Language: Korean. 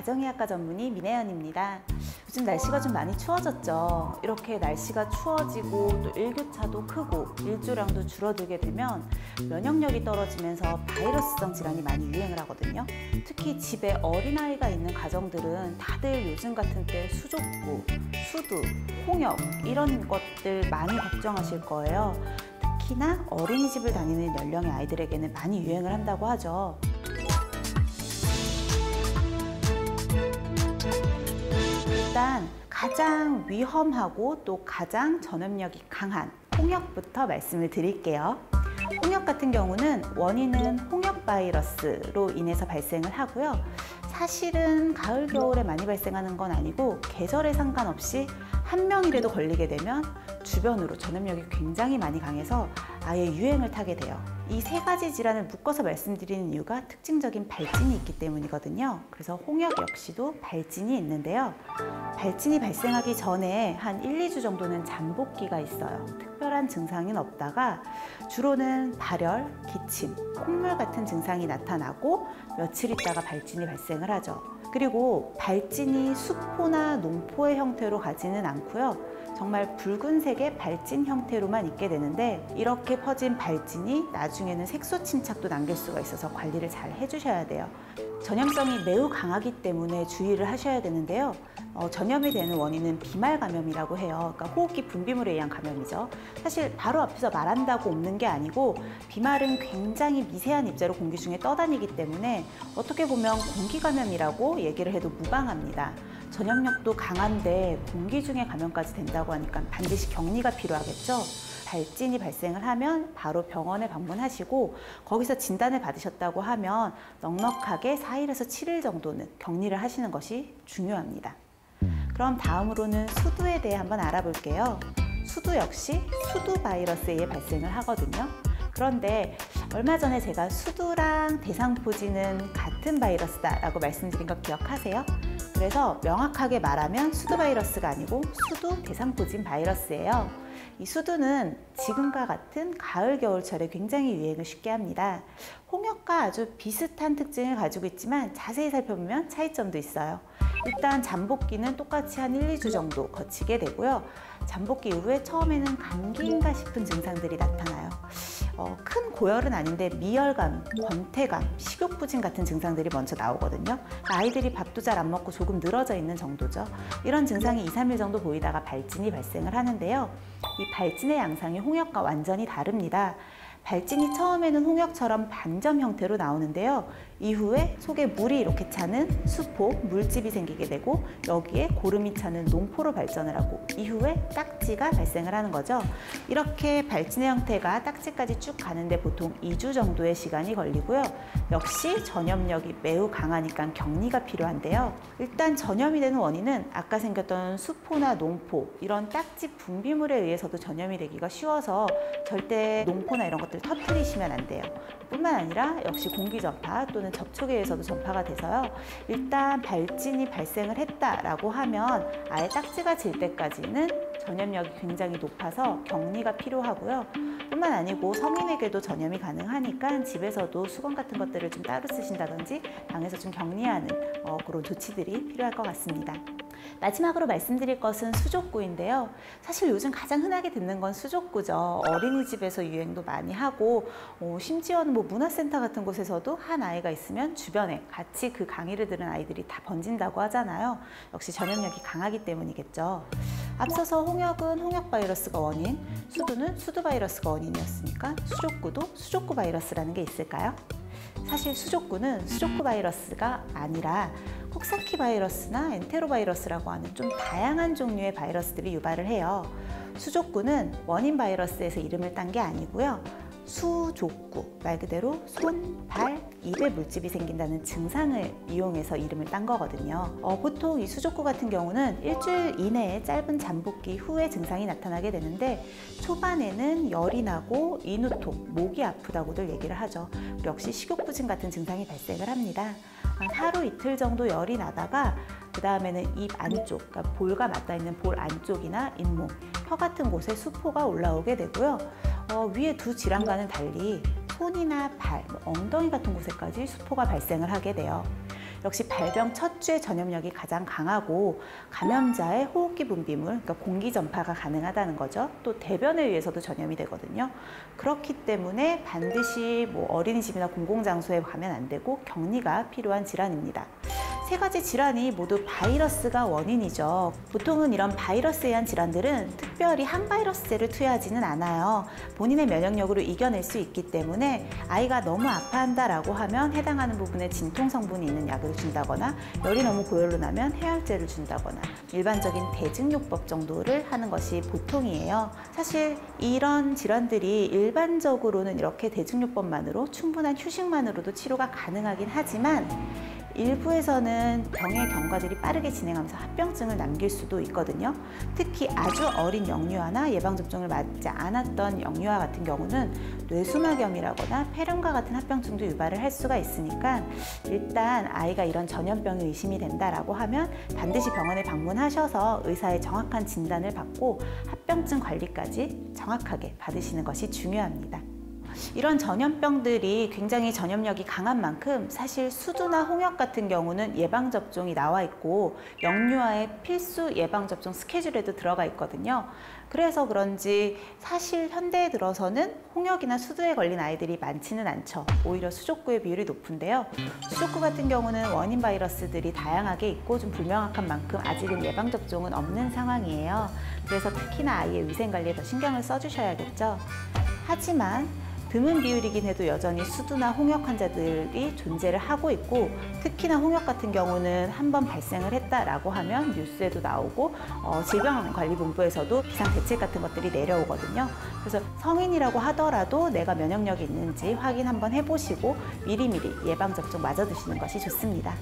가정의학과 전문의 민혜연입니다. 요즘 날씨가 좀 많이 추워졌죠. 이렇게 날씨가 추워지고 또 일교차도 크고 일조량도 줄어들게 되면 면역력이 떨어지면서 바이러스성 질환이 많이 유행을 하거든요. 특히 집에 어린아이가 있는 가정들은 다들 요즘 같은 때 수족구, 수두, 홍역 이런 것들 많이 걱정하실 거예요. 특히나 어린이집을 다니는 연령의 아이들에게는 많이 유행을 한다고 하죠. 일단 가장 위험하고 또 가장 전염력이 강한 홍역부터 말씀을 드릴게요. 홍역 같은 경우는 원인은 홍역 바이러스로 인해서 발생을 하고요. 사실은 가을, 겨울에 많이 발생하는 건 아니고 계절에 상관없이 한 명이라도 걸리게 되면 주변으로 전염력이 굉장히 많이 강해서 아예 유행을 타게 돼요. 이 세 가지 질환을 묶어서 말씀드리는 이유가 특징적인 발진이 있기 때문이거든요. 그래서 홍역 역시도 발진이 있는데요. 발진이 발생하기 전에 한 1, 2주 정도는 잠복기가 있어요. 특별한 증상은 없다가 주로는 발열, 기침, 콧물 같은 증상이 나타나고 며칠 있다가 발진이 발생을 하죠. 그리고 발진이 수포나 농포의 형태로 가지는 않고요. 정말 붉은색의 발진 형태로만 있게 되는데 이렇게 퍼진 발진이 나중에는 색소 침착도 남길 수가 있어서 관리를 잘 해주셔야 돼요. 전염성이 매우 강하기 때문에 주의를 하셔야 되는데요. 전염이 되는 원인은 비말 감염이라고 해요. 그러니까 호흡기 분비물에 의한 감염이죠. 사실 바로 앞에서 말한다고 옮는 게 아니고 비말은 굉장히 미세한 입자로 공기 중에 떠다니기 때문에 어떻게 보면 공기 감염이라고 얘기를 해도 무방합니다. 전염력도 강한데 공기 중에 감염까지 된다고 하니까 반드시 격리가 필요하겠죠. 발진이 발생을 하면 바로 병원에 방문하시고 거기서 진단을 받으셨다고 하면 넉넉하게 4일에서 7일 정도는 격리를 하시는 것이 중요합니다. 그럼 다음으로는 수두에 대해 한번 알아볼게요. 수두 역시 수두 바이러스에 의해 발생을 하거든요. 그런데 얼마 전에 제가 수두랑 대상포진은 같은 바이러스다라고 말씀드린 거 기억하세요? 그래서 명확하게 말하면 수두 바이러스가 아니고 수두 대상포진 바이러스예요. 이 수두는 지금과 같은 가을, 겨울철에 굉장히 유행을 쉽게 합니다. 홍역과 아주 비슷한 특징을 가지고 있지만 자세히 살펴보면 차이점도 있어요. 일단 잠복기는 똑같이 한 1, 2주 정도 거치게 되고요. 잠복기 이후에 처음에는 감기인가 싶은 증상들이 나타나요. 큰 고열은 아닌데 미열감, 권태감, 식욕부진 같은 증상들이 먼저 나오거든요. 아이들이 밥도 잘 안 먹고 조금 늘어져 있는 정도죠. 이런 증상이 2, 3일 정도 보이다가 발진이 발생을 하는데요. 이 발진의 양상이 홍역과 완전히 다릅니다. 발진이 처음에는 홍역처럼 반점 형태로 나오는데요. 이후에 속에 물이 이렇게 차는 수포, 물집이 생기게 되고 여기에 고름이 차는 농포로 발전을 하고 이후에 딱지가 발생을 하는 거죠. 이렇게 발진의 형태가 딱지까지 쭉 가는데 보통 2주 정도의 시간이 걸리고요. 역시 전염력이 매우 강하니까 격리가 필요한데요. 일단 전염이 되는 원인은 아까 생겼던 수포나 농포 이런 딱지 분비물에 의해서도 전염이 되기가 쉬워서 절대 농포나 이런 것들 터뜨리시면 안 돼요. 뿐만 아니라 역시 공기 전파 또는 접촉에 의해서도 전파가 돼서요. 일단 발진이 발생을 했다라고 하면 아예 딱지가 질 때까지는 전염력이 굉장히 높아서 격리가 필요하고요. 뿐만 아니고 성인에게도 전염이 가능하니까 집에서도 수건 같은 것들을 좀 따로 쓰신다든지 방에서 좀 격리하는 그런 조치들이 필요할 것 같습니다. 마지막으로 말씀드릴 것은 수족구인데요. 사실 요즘 가장 흔하게 듣는 건 수족구죠. 어린이집에서 유행도 많이 하고 심지어는 문화센터 같은 곳에서도 한 아이가 있으면 주변에 같이 그 강의를 들은 아이들이 다 번진다고 하잖아요. 역시 전염력이 강하기 때문이겠죠. 앞서서 홍역은 홍역 바이러스가 원인, 수두는 수두 바이러스가 원인이었으니까 수족구도 수족구 바이러스라는 게 있을까요? 사실 수족구는 수족구 바이러스가 아니라 콕사키 바이러스나 엔테로바이러스라고 하는 좀 다양한 종류의 바이러스들이 유발을 해요. 수족구는 원인 바이러스에서 이름을 딴 게 아니고요. 수족구, 말 그대로 손, 발, 입에 물집이 생긴다는 증상을 이용해서 이름을 딴 거거든요. 보통 이 수족구 같은 경우는 일주일 이내에 짧은 잠복기 후에 증상이 나타나게 되는데 초반에는 열이 나고 인후통, 목이 아프다고들 얘기를 하죠. 역시 식욕부진 같은 증상이 발생을 합니다. 하루 이틀 정도 열이 나다가 그 다음에는 입 안쪽, 그러니까 볼과 맞닿아 있는 볼 안쪽이나 잇몸, 혀 같은 곳에 수포가 올라오게 되고요. 위에 두 질환과는 달리 손이나 발, 엉덩이 같은 곳에까지 수포가 발생을 하게 돼요. 역시 발병 첫 주의 전염력이 가장 강하고 감염자의 호흡기 분비물, 그러니까 공기 전파가 가능하다는 거죠. 또 대변에 의해서도 전염이 되거든요. 그렇기 때문에 반드시 어린이집이나 공공장소에 가면 안 되고 격리가 필요한 질환입니다. 세 가지 질환이 모두 바이러스가 원인이죠. 보통은 이런 바이러스에 의한 질환들은 특별히 항바이러스제를 투여하지는 않아요. 본인의 면역력으로 이겨낼 수 있기 때문에 아이가 너무 아파한다라고 하면 해당하는 부분에 진통 성분이 있는 약을 준다거나 열이 너무 고열로 나면 해열제를 준다거나 일반적인 대증요법 정도를 하는 것이 보통이에요. 사실 이런 질환들이 일반적으로는 이렇게 대증요법만으로 충분한 휴식만으로도 치료가 가능하긴 하지만 일부에서는 병의 경과들이 빠르게 진행하면서 합병증을 남길 수도 있거든요. 특히 아주 어린 영유아나 예방접종을 맞지 않았던 영유아 같은 경우는 뇌수막염이라거나 폐렴과 같은 합병증도 유발을 할 수가 있으니까 일단 아이가 이런 전염병이 의심이 된다라고 하면 반드시 병원에 방문하셔서 의사의 정확한 진단을 받고 합병증 관리까지 정확하게 받으시는 것이 중요합니다. 이런 전염병들이 굉장히 전염력이 강한 만큼 사실 수두나 홍역 같은 경우는 예방접종이 나와 있고 영유아의 필수 예방접종 스케줄에도 들어가 있거든요. 그래서 그런지 사실 현대에 들어서는 홍역이나 수두에 걸린 아이들이 많지는 않죠. 오히려 수족구의 비율이 높은데요. 수족구 같은 경우는 원인 바이러스들이 다양하게 있고 좀 불명확한 만큼 아직은 예방접종은 없는 상황이에요. 그래서 특히나 아이의 위생관리에 더 신경을 써주셔야겠죠. 하지만 드문 비율이긴 해도 여전히 수두나 홍역 환자들이 존재를 하고 있고 특히나 홍역 같은 경우는 한번 발생을 했다라고 하면 뉴스에도 나오고 질병관리본부에서도 비상대책 같은 것들이 내려오거든요. 그래서 성인이라고 하더라도 내가 면역력이 있는지 확인 한번 해보시고 미리미리 예방접종 맞아두시는 것이 좋습니다.